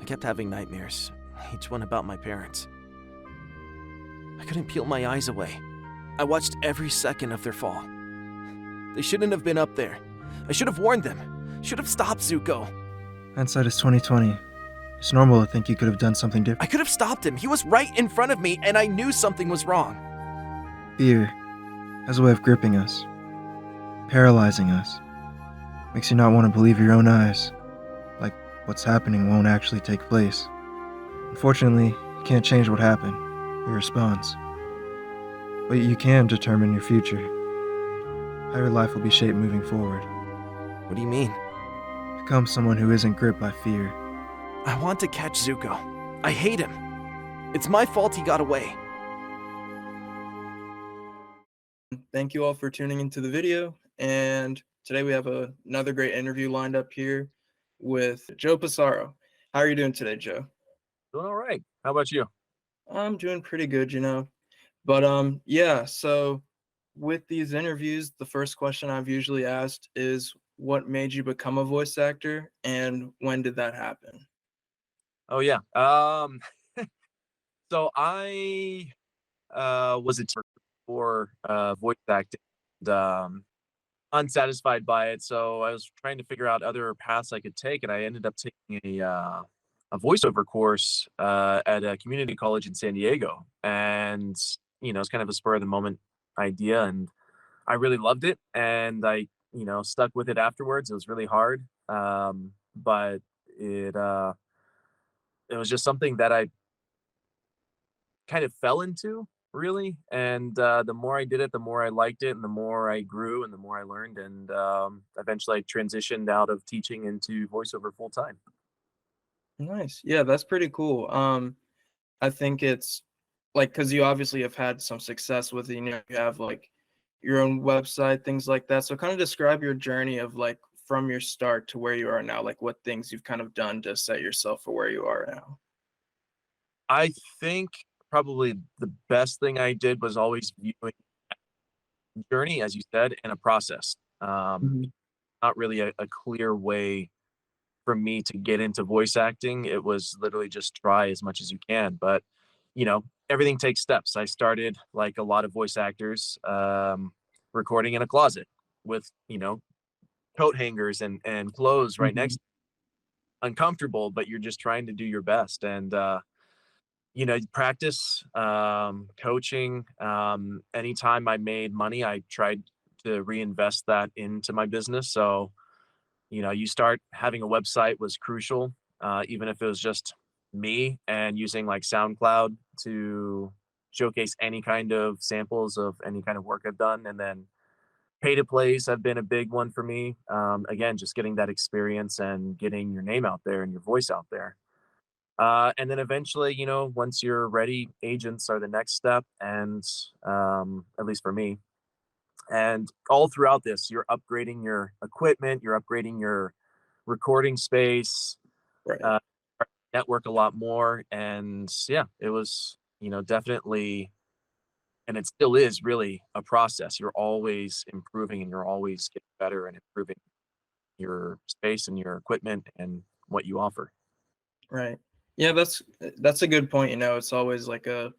kept having nightmares, each one about my parents. I couldn't peel my eyes away. I watched every second of their fall. They shouldn't have been up there. I should have warned them. Should have stopped Zuko. Hindsight is 2020. It's normal to think you could have done something I different. could have stopped him. He was right in front of me, and I knew something was wrong. Fear has a way of gripping us, paralyzing us. Makes you not want to believe your own eyes. Like what's happening won't actually take place. Unfortunately, you can't change what happened, your response. But you can determine your future. How your life will be shaped moving forward. What do you mean? Become someone who isn't gripped by fear. I want to catch Zuko. I hate him. It's my fault he got away. Thank you all for tuning into the video, and today we have another great interview lined up here with Joe Passaro. How are you doing today, Joe? Doing all right. How about you? I'm doing pretty good, But yeah, so with these interviews, the first question I've usually asked is what made you become a voice actor and when did that happen? Oh yeah. So I was a teacher for voice acting and unsatisfied by it. So I was trying to figure out other paths I could take, and I ended up taking a voiceover course at a community college in San Diego. And it's kind of a spur of the moment idea, and I really loved it, and I stuck with it afterwards. It was really hard, but it was just something that I kind of fell into, really. And the more I did it, the more I liked it, and the more I grew, and the more I learned. And eventually, I transitioned out of teaching into voiceover full time. Nice. Yeah, that's pretty cool. I think it's like because you obviously have had some success with it, you have like your own website, things like that. So kind of describe your journey of like from your start to where you are now, like what things you've kind of done to set yourself for where you are now. I think probably the best thing I did was always viewing journey, as you said, and a process. Mhm. Not really a clear way for me to get into voice acting. It was literally just try as much as you can. But, everything takes steps. I started like a lot of voice actors, recording in a closet with, coat hangers and clothes right Mhm. next, uncomfortable, but you're just trying to do your best. And, practice, coaching. Anytime I made money, I tried to reinvest that into my business. So, you start having a website was crucial, even if it was just me and using like SoundCloud to showcase any kind of samples of any kind of work I've done. And then pay to plays have been a big one for me. Again, just getting that experience and getting your name out there and your voice out there. And then eventually, once you're ready, agents are the next step. And at least for me, and all throughout this, you're upgrading your equipment, you're upgrading your recording space, Right. uh, network a lot more. And yeah, it was, definitely, and it still is really a process. You're always improving and you're always getting better and improving your space and your equipment and what you offer. Right. Yeah, that's a good point. It's always like a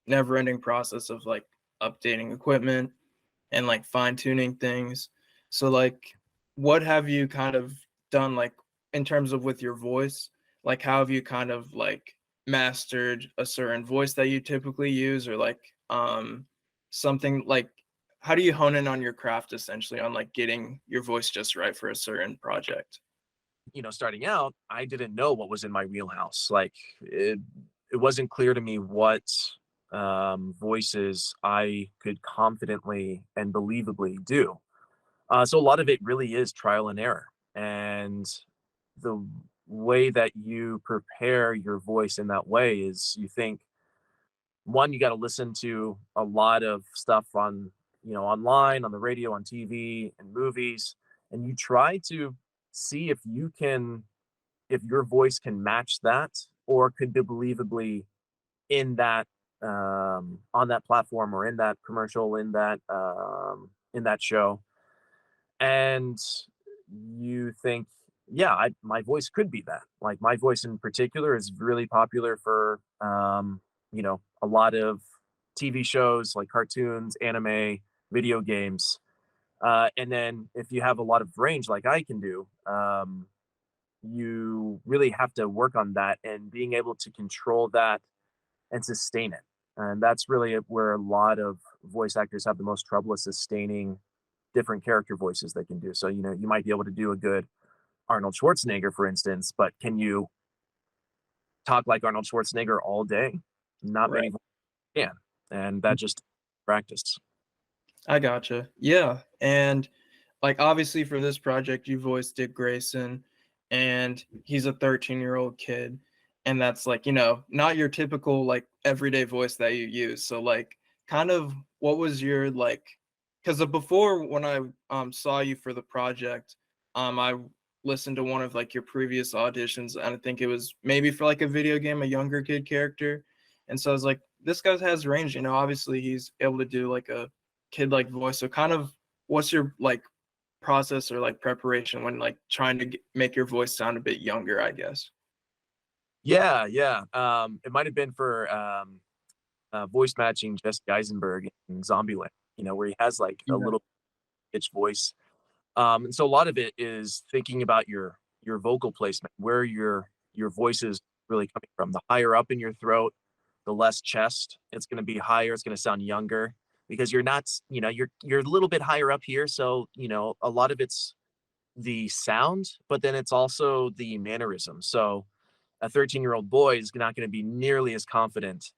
never-ending process of like updating equipment and like fine-tuning things. So like what have you kind of done like in terms of with your voice? Like how have you kind of like mastered a certain voice that you typically use or like something like how do you hone in on your craft essentially on like getting your voice just right for a certain project? Starting out, I didn't know what was in my wheelhouse. Like it wasn't clear to me what voices I could confidently and believably do. So a lot of it really is trial and error. And the way that you prepare your voice in that way is you think, one, you got to listen to a lot of stuff on, online, on the radio, on TV, and movies, and you try to see if your voice can match that or could be believably in that on that platform or in that commercial in that show. And you think, yeah, my voice could be that. Like my voice in particular is really popular for a lot of TV shows like cartoons, anime, video games. And then if you have a lot of range like I can do, you really have to work on that and being able to control that and sustain it. And that's really where a lot of voice actors have the most trouble is sustaining different character voices they can do. So, you might be able to do a good Arnold Schwarzenegger, for instance, but can you talk like Arnold Schwarzenegger all day? Not Right. many can. And that just practice. I gotcha. Yeah. And like obviously for this project you voiced Dick Grayson and he's a 13-year-old kid and that's like, not your typical like everyday voice that you use. So like kind of what was your like because before when I saw you for the project, I listened to one of like your previous auditions and I think it was maybe for like a video game, a younger kid character. And so I was like, this guy has range, obviously he's able to do like a kid like voice. So kind of what's your like process or like preparation when like trying to make your voice sound a bit younger, I guess? Yeah, yeah. It might have been for voice matching Jesse Eisenberg in Zombieland, where he has like a Yeah. little pitch voice. And so a lot of it is thinking about your vocal placement, where your voice is really coming from. The higher up in your throat, the less chest. It's going to be higher. It's going to sound younger because you're not, you're a little bit higher up here. So a lot of it's the sound, but then it's also the mannerism. So a 13-year-old boy is not going to be nearly as confident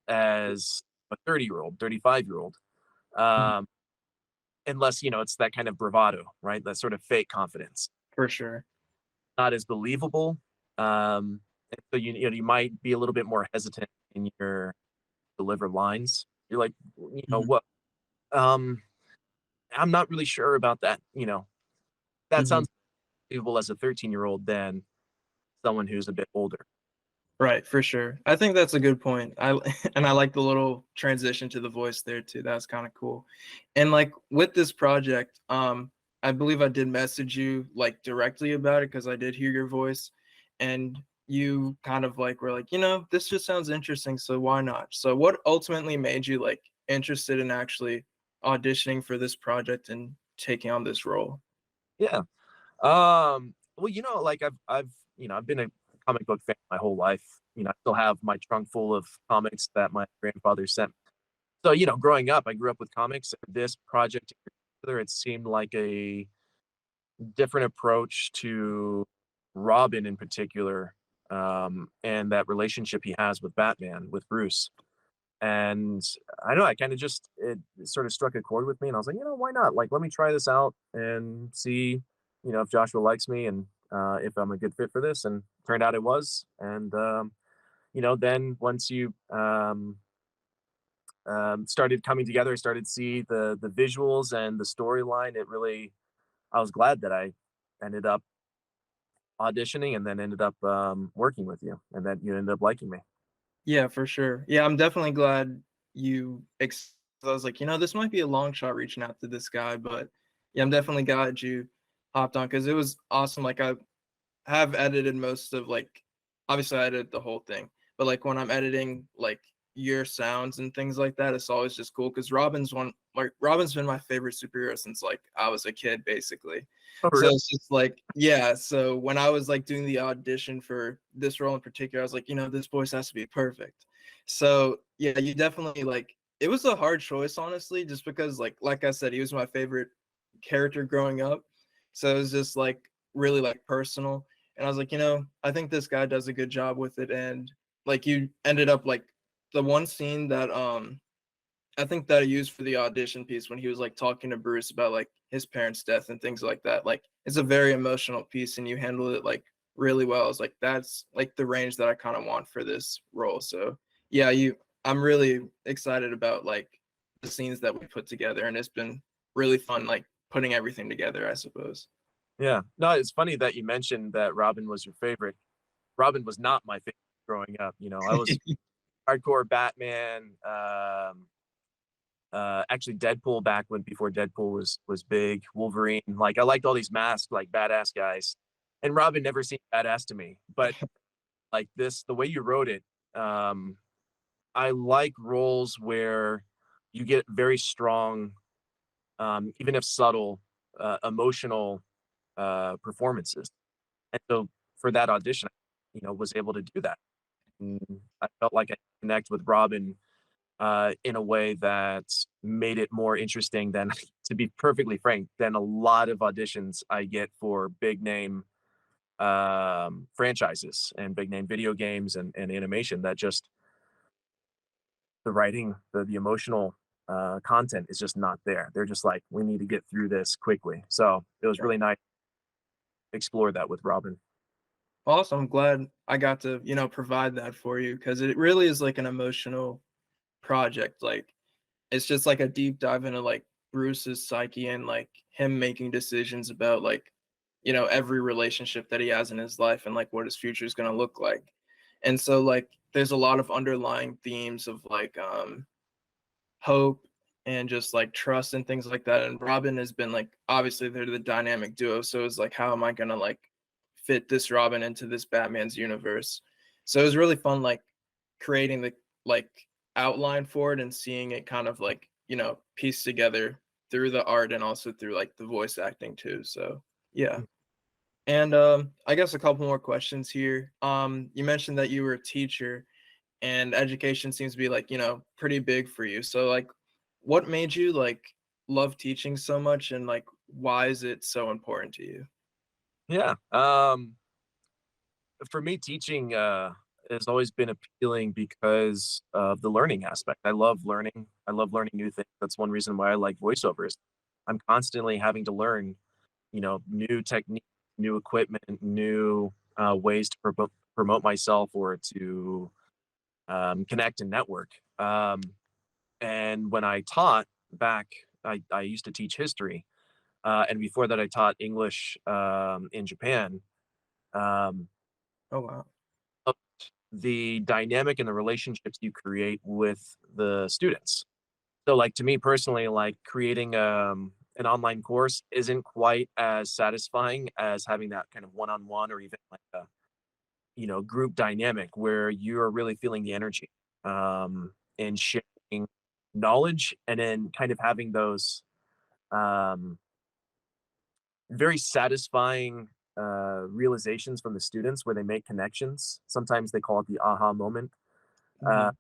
as a 30-year-old, 35-year-old. Mhm. Um, unless, it's that kind of bravado, right? That sort of fake confidence. For sure. Not as believable. And so you might be a little bit more hesitant in your deliver lines. You're like, Mhm. what? Um, I'm not really sure about that. That Mhm. sounds believable as a 13-year-old than someone who's a bit older. Right, for sure. I think that's a good point. I and I like the little transition to the voice there too. That's kind of cool. And like with this project, I believe I did message you like directly about it because I did hear your voice, and you kind of like were like, this just sounds interesting, so why not? So what ultimately made you like interested in actually auditioning for this project and taking on this role? Yeah. Well, like I've been a comic book fan my whole life. I still have my trunk full of comics that my grandfather sent. So, growing up, I grew up with comics. This project in particular, it seemed like a different approach to Robin in particular, and that relationship he has with Batman, with Bruce. And I don't know, I kind of just it sort of struck a chord with me, and I was like, why not? Like, let me try this out and see, if Joshua likes me and if I'm a good fit for this. And turned out it was. And then once you started coming together, I started to see the visuals and the storyline. I was glad that I ended up auditioning and then ended up working with you, and that you ended up liking me. Yeah, for sure. Yeah, I'm definitely glad you I was like, this might be a long shot reaching out to this guy, but yeah, I'm definitely glad you hopped on because it was awesome. Like I have edited most of like obviously I edited the whole thing, but like when I'm editing like your sounds and things like that, it's always just cool because Robin's been my favorite superhero since like I was a kid basically. Oh, So really? it's just like, yeah. So when I was like doing the audition for this role in particular, I was like, this voice has to be perfect. So yeah, you definitely like it was a hard choice, honestly, just because like I said, he was my favorite character growing up. So it was just like really like personal. And I was like, I think this guy does a good job with it. And like you ended up like the one scene that I think that I used for the audition piece when he was like talking to Bruce about like his parents' death and things like that. Like it's a very emotional piece and you handled it like really well. I was like, that's like the range that I kind of want for this role. So yeah, I'm really excited about like the scenes that we put together and it's been really fun like putting everything together, I suppose. Yeah. No, it's funny that you mentioned that Robin was your favorite. Robin was not my favorite growing up. I was hardcore Batman. Actually, Deadpool before Deadpool was big. Wolverine. Like I liked all these masked like badass guys. and Robin never seemed badass to me, but like this, the way you wrote it, I like roles where you get very strong, even if subtle, emotional performances. And so for that audition, was able to do that. And I felt like I connect with Robin in a way that made it more interesting than, to be perfectly frank, than a lot of auditions I get for big name franchises and big name video games and animation. That just the writing, the emotional content is just not there. They're just like, we need to get through this quickly. So it was really nice to explore that with Robin. Awesome. I'm glad I got to, provide that for you because it really is like an emotional project. Like it's just like a deep dive into like Bruce's psyche and like him making decisions about like, every relationship that he has in his life and like what his future is going to look like. And so like there's a lot of underlying themes of like hope and just like trust and things like that. And Robin has been like, obviously they're the dynamic duo. So it's like, how am I going to like fit this Robin into this Batman's universe? So it was really fun, like creating the like outline for it and seeing it kind of like, piece together through the art and also through like the voice acting too. So yeah. And I guess a couple more questions here. You mentioned that you were a teacher and education seems to be like, pretty big for you. So like what made you like love teaching so much and like why is it so important to you? Yeah. For me, teaching has always been appealing because of the learning aspect. I love learning. I love learning new things. That's one reason why I like voiceovers. I'm constantly having to learn, new techniques, new equipment, new ways to promote myself or to connect and network. And when I taught back, I used to teach history. And before that, I taught English in Japan. Um, Oh wow. the dynamic and the relationships you create with the students. So like to me personally, like creating an online course isn't quite as satisfying as having that kind of one-on-one or even like a group dynamic where you're really feeling the energy and sharing knowledge and then kind of having those um, very satisfying realizations from the students where they make connections. Sometimes they call it the aha moment. Uh, Mhm.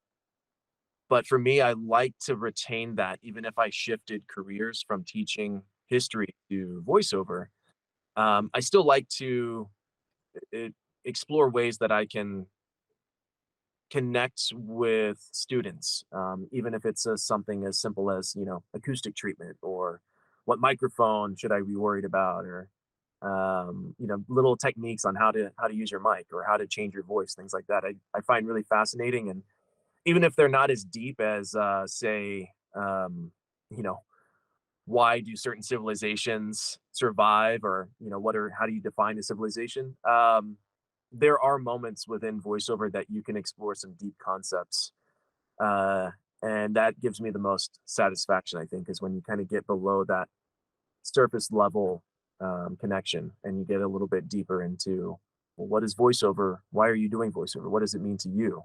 but for me, I like to retain that even if I shifted careers from teaching history to voiceover. I still like to uh, explore ways that I can connect with students, even if it's something as simple as acoustic treatment or what microphone should I be worried about, or little techniques on how to use your mic or how to change your voice, things like that. I find really fascinating, and even if they're not as deep as say, you know, why do certain civilizations survive, or how do you define a civilization? There are moments within voiceover that you can explore some deep concepts, uh, and that gives me the most satisfaction. I think is when you kind of get below that surface level connection and you get a little bit deeper into, well, what is voiceover? Why are you doing voiceover? What does it mean to you?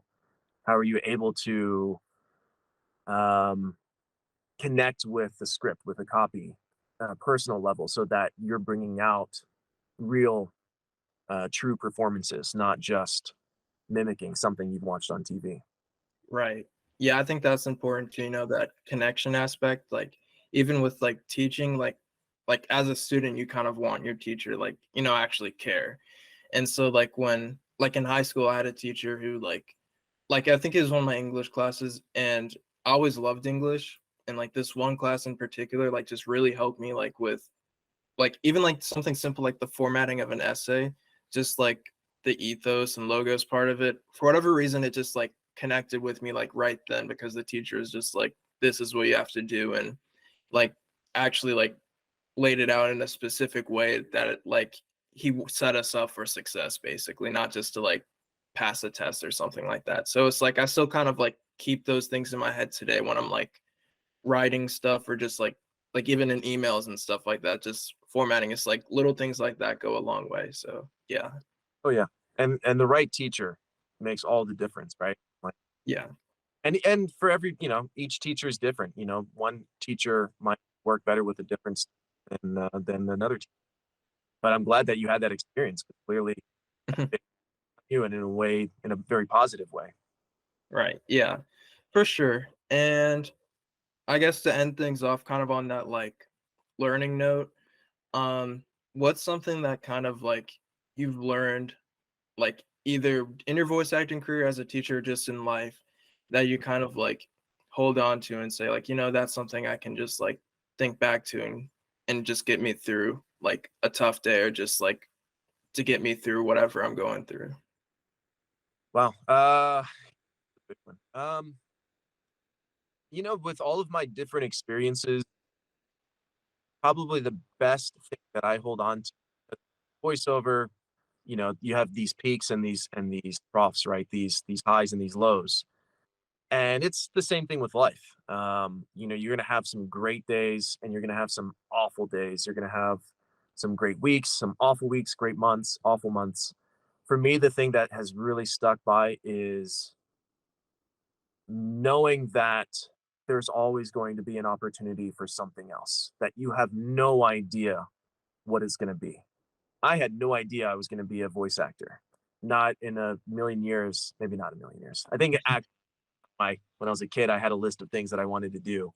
How are you able to um, connect with the script, with a copy on a personal level, so that you're bringing out real, true performances, not just mimicking something you've watched on TV. Right. Yeah, I think that's important to, that connection aspect. Like even with like teaching, like as a student, you kind of want your teacher like, actually care. And so like when like in high school, I had a teacher who like I think it was one of my English classes and I always loved English. And like this one class in particular, like just really helped me like with like even like something simple like the formatting of an essay, just like the ethos and logos part of it. For whatever reason, it just like connected with me like right then because the teacher is just like, this is what you have to do. And like actually like laid it out in a specific way that it like set us up for success basically, not just to like pass a test or something like that. So it's like I still kind of like keep those things in my head today when I'm like writing stuff or just like even in emails and stuff like that, just formatting. It's like little things like that go a long way. So yeah, Oh yeah, and the right teacher makes all the difference, right? Like, yeah, and for every, each teacher is different. One teacher might work better with a different than another teacher. But I'm glad that you had that experience. 'Cause clearly, it you and in a way, in a very positive way. right, yeah, for sure. And I guess to end things off, kind of on that like learning note, um, what's something that kind of like you've learned, like either in your voice acting career as a teacher, or just in life, that you kind of like hold on to and say like, that's something I can just like think back to and just get me through like a tough day, or just like to get me through whatever I'm going through. Wow. Good one. With all of my different experiences, probably the best thing that I hold on to, voiceover, you have these peaks and these troughs, right? These highs and these lows. And it's the same thing with life. You're gonna have some great days and you're gonna have some awful days. You're gonna have some great weeks, some awful weeks, great months, awful months. For me, the thing that has really stuck by is knowing that there's always going to be an opportunity for something else that you have no idea what it's going to be. I had no idea I was going to be a voice actor. Not in a million years, maybe not a million years. I think when I was a kid, I had a list of things that I wanted to do.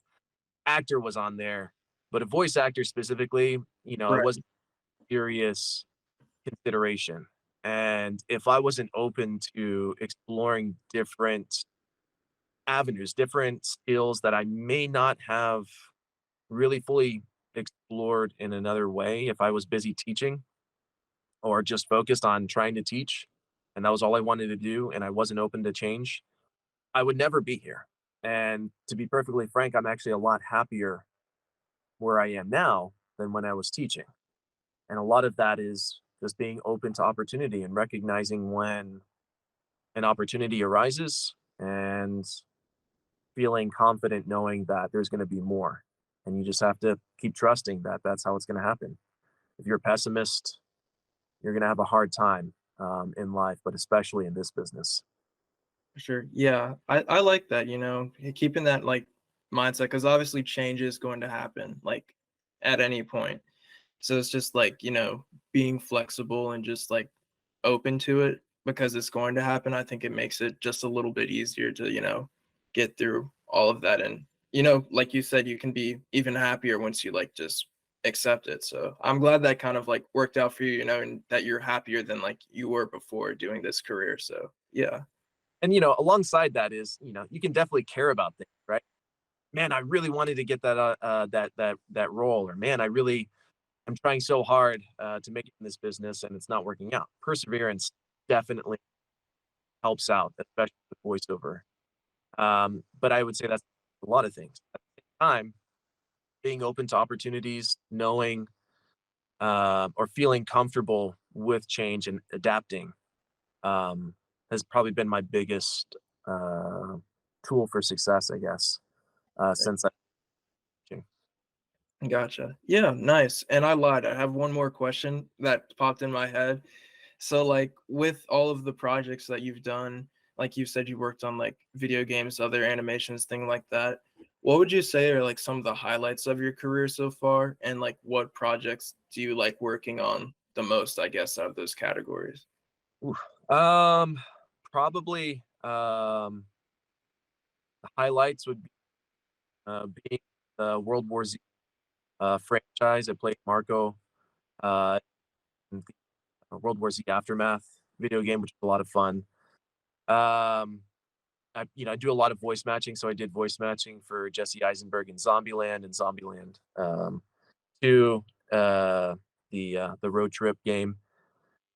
Actor was on there, but a voice actor specifically, it Right. wasn't a serious consideration. And if I wasn't open to exploring different avenues, different skills that I may not have really fully explored in another way if I was busy teaching or just focused on trying to teach, and that was all I wanted to do, and I wasn't open to change, I would never be here. And to be perfectly frank, I'm actually a lot happier where I am now than when I was teaching. And a lot of that is just being open to opportunity and recognizing when an opportunity arises and feeling confident knowing that there's going to be more. And you just have to keep trusting that that's how it's going to happen. If you're a pessimist, you're going to have a hard time in life, but especially in this business. For sure. Yeah. I like that, keeping that like mindset, because obviously change is going to happen like at any point. So it's just like, being flexible and just like open to it because it's going to happen. I think it makes it just a little bit easier to, get through all of that. And, like you said, you can be even happier once you like just accept it. So I'm glad that kind of like worked out for you, and that you're happier than like you were before doing this career. So yeah. And, alongside that is, you can definitely care about things, right? Man, I really wanted to get that role, or man, I'm trying so hard to make it in this business and it's not working out. Perseverance definitely helps out, especially with voiceover. But I would say that's a lot of things. At the same time, being open to opportunities, knowing or feeling comfortable with change and adapting um, has probably been my biggest uh, tool for success, I guess, since I. Gotcha. Yeah, nice. And I lied. I have one more question that popped in my head. So, like, with all of the projects that you've done, like you said, you worked on like video games, other animations, thing like that. What would you say are like some of the highlights of your career so far? And like, what projects do you like working on the most, I guess, out of those categories? Oof. Um, Probably the highlights would be being the World War Z franchise. I played Marco in the World War Z Aftermath video game, which was a lot of fun. Um, I do a lot of voice matching, so I did voice matching for Jesse Eisenberg in Zombieland and Zombieland 2, the road trip game,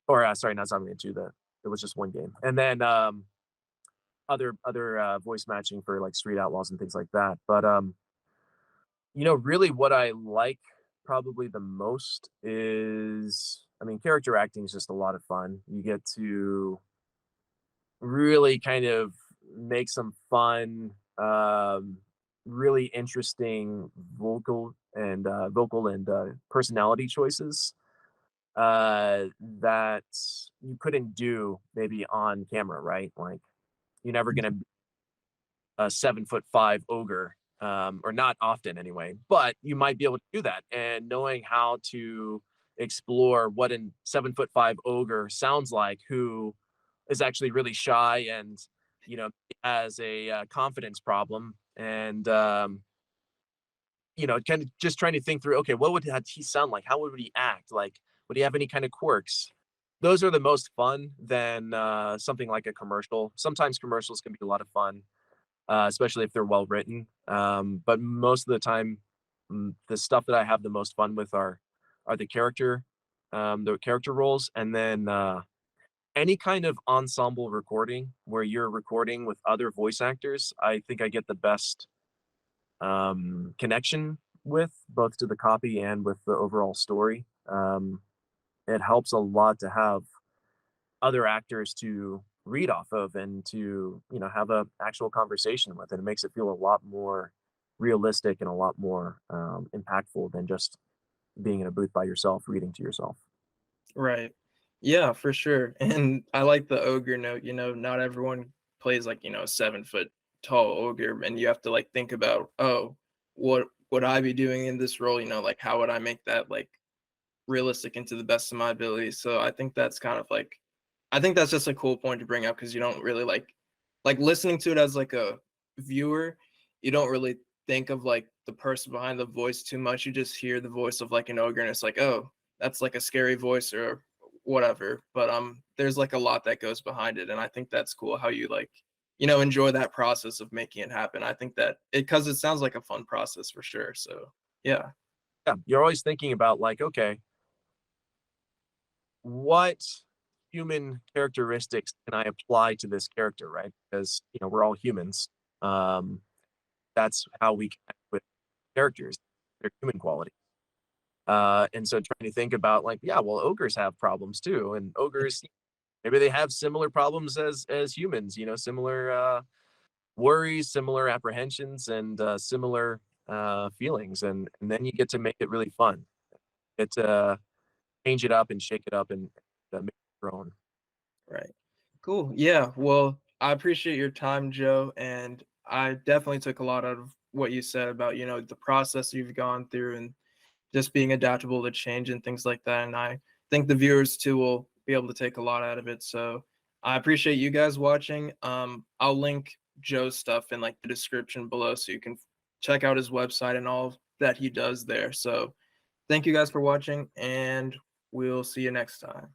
or sorry, not Zombieland 2. It was just one game, and then other voice matching for like Street Outlaws and things like that. But really, what I like probably the most is, I mean, character acting is just a lot of fun. You get to really kind of make some fun, really interesting vocal and vocal and personality choices that you couldn't do maybe on camera, right? Like you're never gonna be a 7'5" ogre, or not often anyway. But you might be able to do that, and knowing how to explore what a 7'5" ogre sounds like, who is actually really shy and has a confidence problem, and kind of just trying to think through, okay, what would he sound like? How would he act? Like, would he have any kind of quirks? Those are the most fun than something like a commercial. Sometimes commercials can be a lot of fun, especially if they're well written. But most of the time, the stuff that I have the most fun with are the character roles, and then any kind of ensemble recording where you're recording with other voice actors. I think I get the best connection with, both to the copy and with the overall story. It helps a lot to have other actors to read off of and to have a actual conversation with, and it makes it feel a lot more realistic and a lot more impactful than just being in a booth by yourself reading to yourself. Right. Yeah, for sure. And I like the ogre note, not everyone plays like, a 7 foot tall ogre, and you have to like think about, oh, what would I be doing in this role? Like how would I make that like realistic and to the best of my ability? So I think that's kind of like I think that's just a cool point to bring up, because you don't really like listening to it as like a viewer, you don't really think of like the person behind the voice too much. You just hear the voice of like an ogre, and it's like, oh, that's like a scary voice or whatever. But there's like a lot that goes behind it, and I think that's cool how you like enjoy that process of making it happen. I think that because it sounds like a fun process for sure. So yeah. Yeah, you're always thinking about like, okay, what human characteristics can I apply to this character, right? Because we're all humans. Um, that's how we connect with characters, their human quality. And so trying to think about like, yeah, well, ogres have problems too, and ogres maybe they have similar problems as humans, similar worries, similar apprehensions, and similar feelings, and then you get to make it really fun. Get to change it up and shake it up and make it your own. Right. Cool. Yeah. Well, I appreciate your time, Joe. And I definitely took a lot out of what you said about, the process you've gone through and just being adaptable to change and things like that. And I think the viewers too will be able to take a lot out of it. So I appreciate you guys watching. I'll link Joe's stuff in like the description below so you can check out his website and all that he does there. So thank you guys for watching, and we'll see you next time.